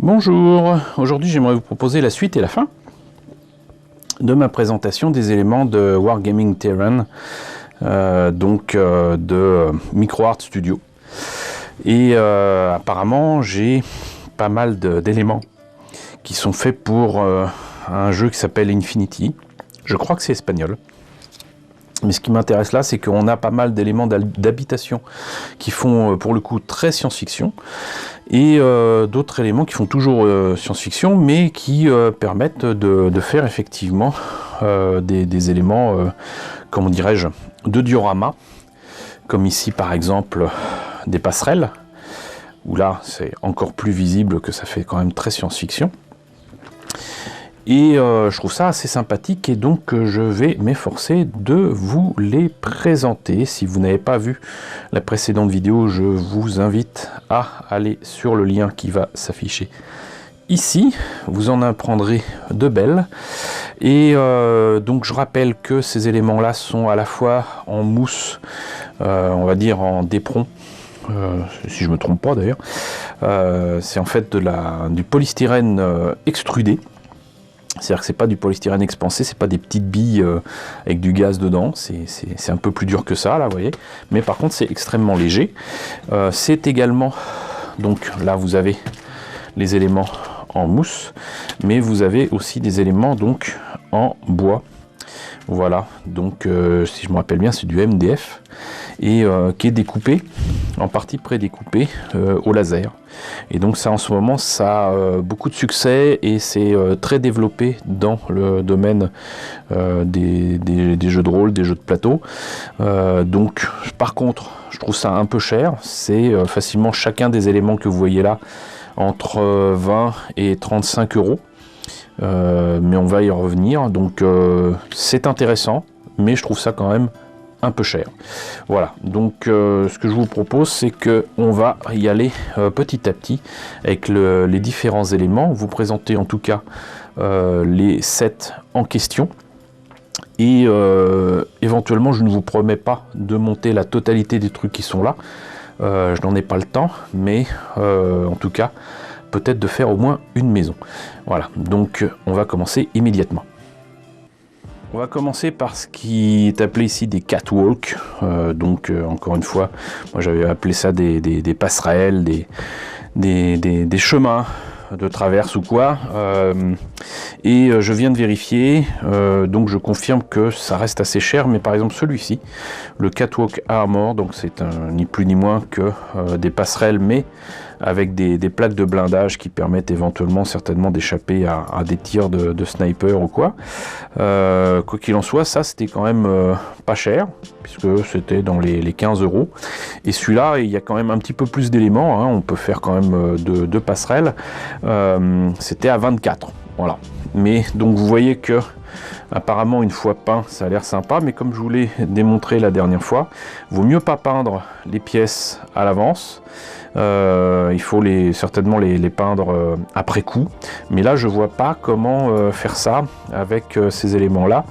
Bonjour, aujourd'hui j'aimerais vous proposer la suite et la fin de ma présentation des éléments de Wargaming Terran, de MicroArt Studio. Et apparemment j'ai pas mal d'éléments qui sont faits pour un jeu qui s'appelle Infinity. Je crois que c'est espagnol. Mais ce qui m'intéresse là, c'est qu'on a pas mal d'éléments d'habitation qui font pour le coup très science-fiction et d'autres éléments qui font toujours science-fiction mais qui permettent de faire effectivement des éléments, comment dirais-je, de diorama, comme ici par exemple des passerelles, où là c'est encore plus visible que ça fait quand même très science-fiction. Et je trouve ça assez sympathique et donc je vais m'efforcer de vous les présenter. Si vous n'avez pas vu la précédente vidéo, je vous invite à aller sur le lien qui va s'afficher ici. Vous en apprendrez de belles. Et donc je rappelle que ces éléments-là sont à la fois en mousse, on va dire en d'éperon, si je ne me trompe pas d'ailleurs. C'est en fait du polystyrène extrudé. C'est-à-dire que c'est pas du polystyrène expansé, c'est pas des petites billes avec du gaz dedans, c'est un peu plus dur que ça, là, vous voyez. Mais par contre, c'est extrêmement léger. C'est également, donc là, vous avez les éléments en mousse, mais vous avez aussi des éléments donc en bois. Voilà, donc si je me rappelle bien, c'est du MDF et qui est découpé, en partie prédécoupé au laser. Et donc ça en ce moment ça a beaucoup de succès et c'est très développé dans le domaine des jeux de rôle, des jeux de plateau. Donc par contre je trouve ça un peu cher, c'est facilement chacun des éléments que vous voyez là entre 20 et 35 euros. Mais on va y revenir, donc c'est intéressant, mais je trouve ça quand même un peu cher. Voilà, donc ce que je vous propose, c'est que on va y aller petit à petit avec les différents éléments, vous présenter en tout cas les sets en question. Et éventuellement, je ne vous promets pas de monter la totalité des trucs qui sont là, je n'en ai pas le temps, mais en tout cas peut-être de faire au moins une maison. Voilà, donc on va commencer immédiatement. On va commencer par ce qui est appelé ici des catwalks. Encore une fois, moi j'avais appelé ça des passerelles, des chemins de traverse ou quoi. Et je viens de vérifier, donc je confirme que ça reste assez cher, mais par exemple celui-ci, le Catwalk Armor, donc c'est ni plus ni moins que des passerelles, mais avec des plaques de blindage qui permettent éventuellement certainement d'échapper à des tirs de sniper ou quoi. Quoi qu'il en soit, ça c'était quand même pas cher, puisque c'était dans les 15 euros. Et celui-là, il y a quand même un petit peu plus d'éléments, hein, on peut faire quand même deux passerelles. C'était à 24, voilà. Mais donc vous voyez que apparemment une fois peint ça a l'air sympa, mais comme je vous l'ai démontré la dernière fois, vaut mieux pas peindre les pièces à l'avance. Il faut certainement les peindre après coup, mais là je vois pas comment faire ça avec ces éléments là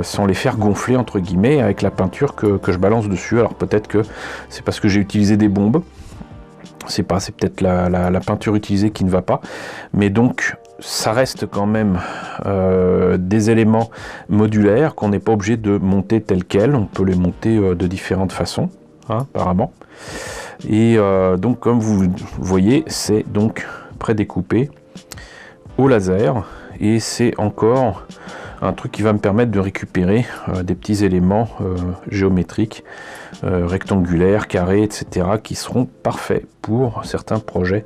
sans les faire gonfler entre guillemets avec la peinture que je balance dessus. Alors peut-être que c'est parce que j'ai utilisé des bombes, c'est peut-être la peinture utilisée qui ne va pas, mais donc ça reste quand même des éléments modulaires qu'on n'est pas obligé de monter tel quel, on peut les monter de différentes façons, hein, apparemment. Et donc comme vous voyez, c'est donc prédécoupé au laser et c'est encore un truc qui va me permettre de récupérer des petits éléments géométriques, rectangulaires, carrés, etc. qui seront parfaits pour certains projets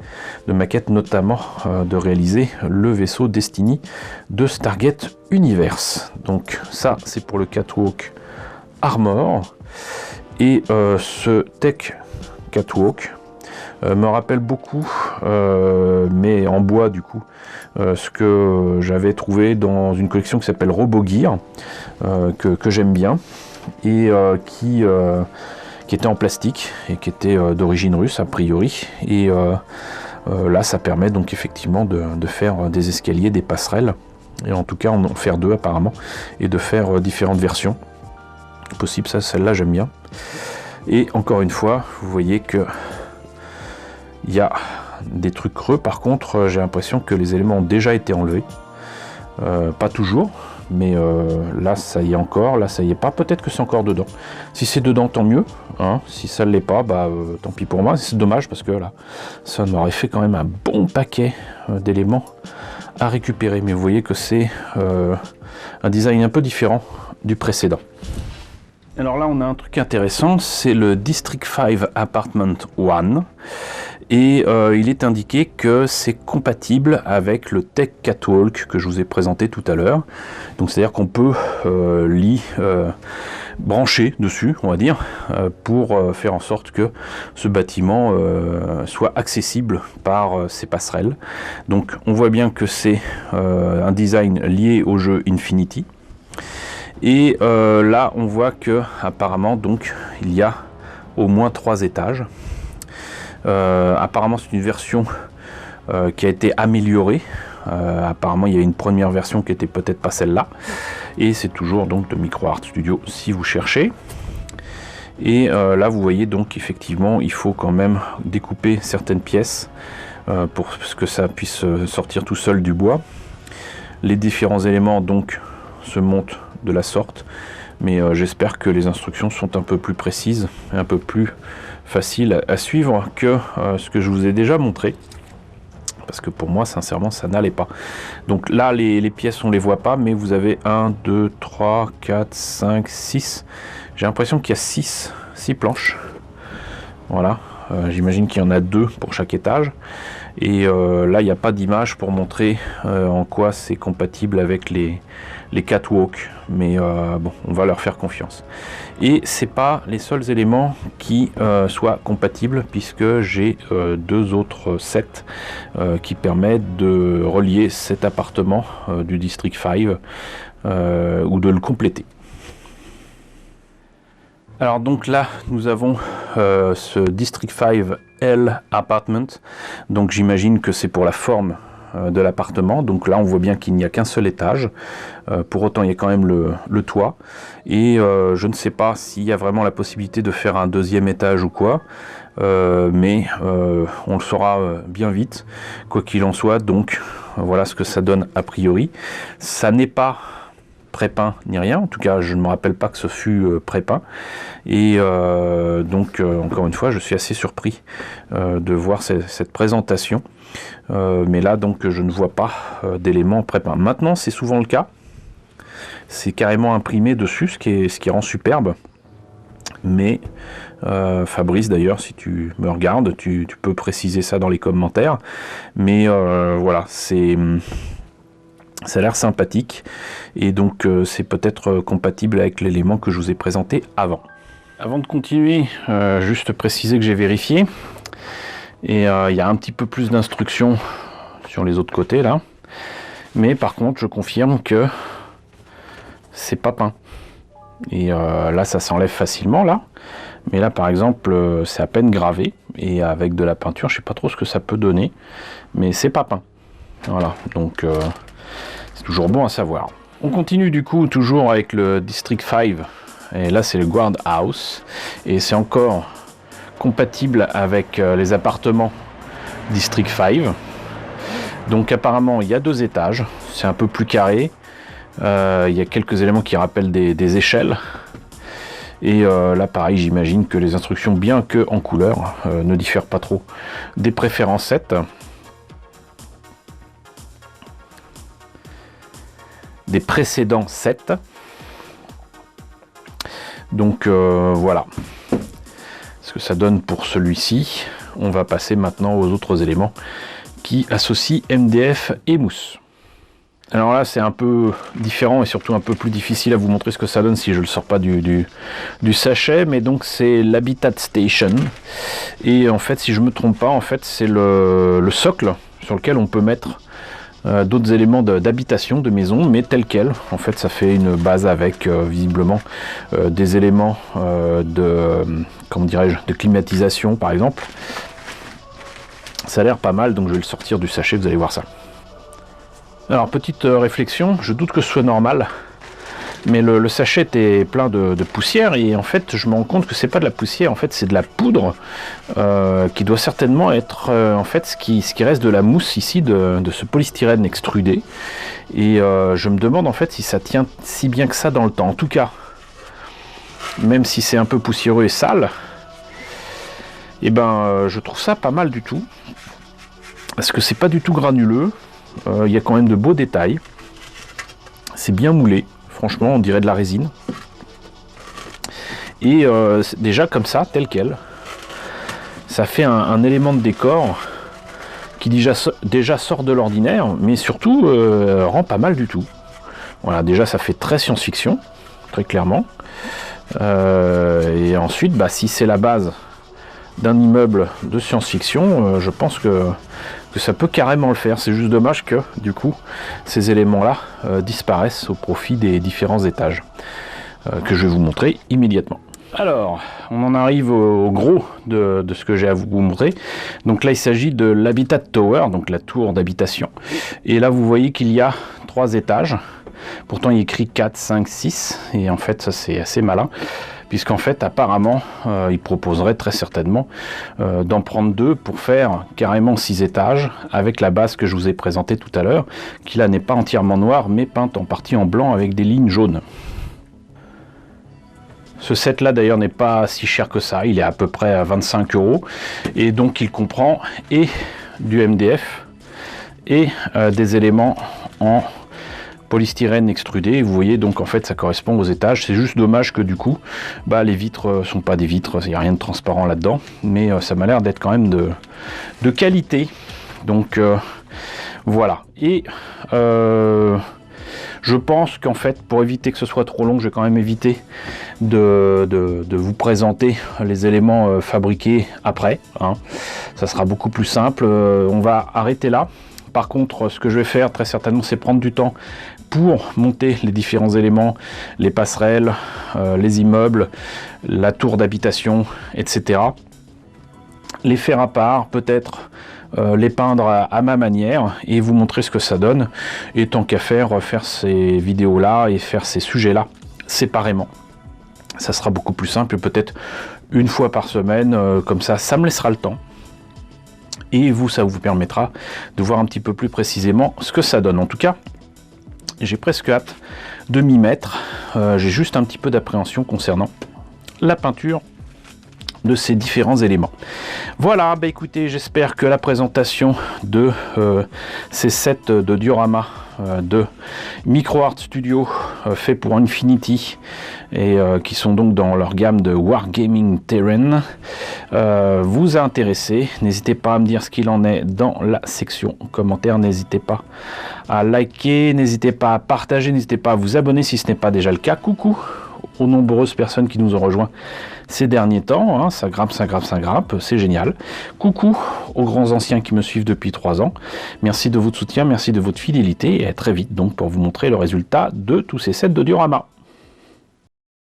de maquette, notamment de réaliser le vaisseau Destiny de Stargate Universe. Donc ça c'est pour le Catwalk Armor. Et ce Tech Catwalk me rappelle beaucoup, mais en bois du coup, ce que j'avais trouvé dans une collection qui s'appelle Robogear, que j'aime bien, et qui était en plastique et qui était d'origine russe a priori. Et là ça permet donc effectivement de faire des escaliers, des passerelles, et en tout cas en faire deux apparemment, et de faire différentes versions possibles. Ça, celle-là j'aime bien. Et encore une fois, vous voyez que il y a des trucs creux. Par contre, j'ai l'impression que les éléments ont déjà été enlevés. Pas toujours, mais là ça y est encore, là ça y est pas. Peut-être que c'est encore dedans. Si c'est dedans, tant mieux. Hein. Si ça ne l'est pas, bah tant pis pour moi. C'est dommage parce que là, ça m'aurait fait quand même un bon paquet d'éléments à récupérer. Mais vous voyez que c'est un design un peu différent du précédent. Alors là, on a un truc intéressant, c'est le District 5 Apartment 1. Et il est indiqué que c'est compatible avec le Tech Catwalk que je vous ai présenté tout à l'heure. Donc c'est-à-dire qu'on peut l'y brancher dessus, on va dire, pour faire en sorte que ce bâtiment soit accessible par ces passerelles. Donc on voit bien que c'est un design lié au jeu Infinity. Et là on voit que apparemment donc il y a au moins 3 étages. Apparemment c'est une version qui a été améliorée. Apparemment il y a une première version qui était peut-être pas celle-là. Et c'est toujours donc de Micro Art Studio si vous cherchez. Et là vous voyez donc effectivement il faut quand même découper certaines pièces pour que ça puisse sortir tout seul du bois. Les différents éléments donc se montent de la sorte, mais j'espère que les instructions sont un peu plus précises et un peu plus faciles à suivre que ce que je vous ai déjà montré, parce que pour moi sincèrement ça n'allait pas. Donc là les pièces on les voit pas, mais vous avez 1, 2, 3, 4, 5, 6, j'ai l'impression qu'il y a 6 planches, voilà. J'imagine qu'il y en a 2 pour chaque étage. Et là, il n'y a pas d'image pour montrer en quoi c'est compatible avec les catwalks. Mais bon, on va leur faire confiance. Et c'est pas les seuls éléments qui soient compatibles, puisque j'ai 2 autres sets qui permettent de relier cet appartement du District 5 ou de le compléter. Alors donc là nous avons ce District 5 L Apartment, donc j'imagine que c'est pour la forme de l'appartement. Donc là on voit bien qu'il n'y a qu'un seul étage, pour autant il y a quand même le toit, et je ne sais pas s'il y a vraiment la possibilité de faire un deuxième étage ou quoi, mais on le saura bien vite quoi qu'il en soit. Donc voilà ce que ça donne a priori. Ça n'est pas pré-peint ni rien, en tout cas je ne me rappelle pas que ce fut pré-peint, et donc encore une fois je suis assez surpris de voir cette présentation, mais là donc je ne vois pas d'éléments pré-peints. Maintenant c'est souvent le cas, c'est carrément imprimé dessus, ce qui rend superbe, mais Fabrice d'ailleurs si tu me regardes tu peux préciser ça dans les commentaires, mais voilà, ça a l'air sympathique, et donc c'est peut-être compatible avec l'élément que je vous ai présenté avant. Avant de continuer, juste préciser que j'ai vérifié, et il y a un petit peu plus d'instructions sur les autres côtés là, mais par contre je confirme que c'est pas peint, et là ça s'enlève facilement là, mais là par exemple c'est à peine gravé, et avec de la peinture je sais pas trop ce que ça peut donner, mais c'est pas peint. Voilà, donc c'est toujours bon à savoir. On continue du coup toujours avec le District 5, et là c'est le Guard House, et c'est encore compatible avec les appartements District 5. Donc apparemment il y a 2 étages, c'est un peu plus carré, il y a quelques éléments qui rappellent des échelles, et là pareil j'imagine que les instructions, bien que en couleur, ne diffèrent pas trop des préférences 7. Des précédents sets. Donc voilà ce que ça donne pour celui-ci. On va passer maintenant aux autres éléments qui associent MDF et mousse. Alors là c'est un peu différent et surtout un peu plus difficile à vous montrer ce que ça donne si je le sors pas du sachet, mais donc c'est l'Habitat Station, et en fait si je me trompe pas, en fait c'est le socle sur lequel on peut mettre d'autres éléments d'habitation, de maison, mais tel quel. En fait ça fait une base avec visiblement des éléments comment dirais-je, de climatisation par exemple. Ça a l'air pas mal, donc je vais le sortir du sachet, vous allez voir ça. Alors petite réflexion, je doute que ce soit normal, mais le sachet est plein de poussière, et en fait je me rends compte que c'est pas de la poussière, en fait c'est de la poudre qui doit certainement être en fait ce qui reste de la mousse ici de ce polystyrène extrudé, et je me demande en fait si ça tient si bien que ça dans le temps. En tout cas, même si c'est un peu poussiéreux et sale, et je trouve ça pas mal du tout, parce que c'est pas du tout granuleux, il y a quand même de beaux détails, c'est bien moulé, franchement on dirait de la résine, et déjà comme ça, tel quel, ça fait un élément de décor qui déjà sort de l'ordinaire, mais surtout rend pas mal du tout. Voilà, déjà ça fait très science-fiction, très clairement, et ensuite si c'est la base d'un immeuble de science-fiction, je pense que ça peut carrément le faire. C'est juste dommage que du coup ces éléments là disparaissent au profit des différents étages que je vais vous montrer immédiatement. Alors on en arrive au gros de ce que j'ai à vous montrer. Donc là il s'agit de l'Habitat Tower, donc la tour d'habitation, et là vous voyez qu'il y a 3 étages. Pourtant il est écrit 4, 5, 6, et en fait ça c'est assez malin, puisqu'en fait apparemment il proposerait très certainement d'en prendre 2 pour faire carrément 6 étages, avec la base que je vous ai présentée tout à l'heure, qui là n'est pas entièrement noire mais peinte en partie en blanc avec des lignes jaunes. Ce set là d'ailleurs n'est pas si cher que ça, il est à peu près à 25 €, et donc il comprend et du MDF et des éléments en polystyrène extrudé. Vous voyez, donc en fait ça correspond aux étages. C'est juste dommage que du coup les vitres sont pas des vitres, il n'y a rien de transparent là dedans, mais ça m'a l'air d'être quand même de qualité, donc voilà. Et je pense qu'en fait, pour éviter que ce soit trop long, je vais quand même éviter de vous présenter les éléments fabriqués après, hein. Ça sera beaucoup plus simple. On va arrêter là. Par contre, ce que je vais faire très certainement, c'est prendre du temps pour monter les différents éléments, les passerelles, les immeubles, la tour d'habitation, etc. Les faire à part, peut-être les peindre à ma manière et vous montrer ce que ça donne. Et tant qu'à faire ces vidéos-là et faire ces sujets-là séparément, ça sera beaucoup plus simple, peut-être une fois par semaine, comme ça me laissera le temps. Et vous, ça vous permettra de voir un petit peu plus précisément ce que ça donne. En tout cas, j'ai presque hâte de m'y mettre. J'ai juste un petit peu d'appréhension concernant la peinture de ces différents éléments. Voilà, écoutez, j'espère que la présentation de ces sets de diorama de Micro-Art Studio fait pour Infinity, et qui sont donc dans leur gamme de Wargaming Terrain, vous a intéressé. N'hésitez pas à me dire ce qu'il en est dans la section commentaires. N'hésitez pas à liker, n'hésitez pas à partager, n'hésitez pas à vous abonner si ce n'est pas déjà le cas. Coucou aux nombreuses personnes qui nous ont rejoints ces derniers temps, hein, ça grimpe, c'est génial. Coucou aux grands anciens qui me suivent depuis 3 ans. Merci de votre soutien, merci de votre fidélité, et à très vite donc pour vous montrer le résultat de tous ces sets de diorama.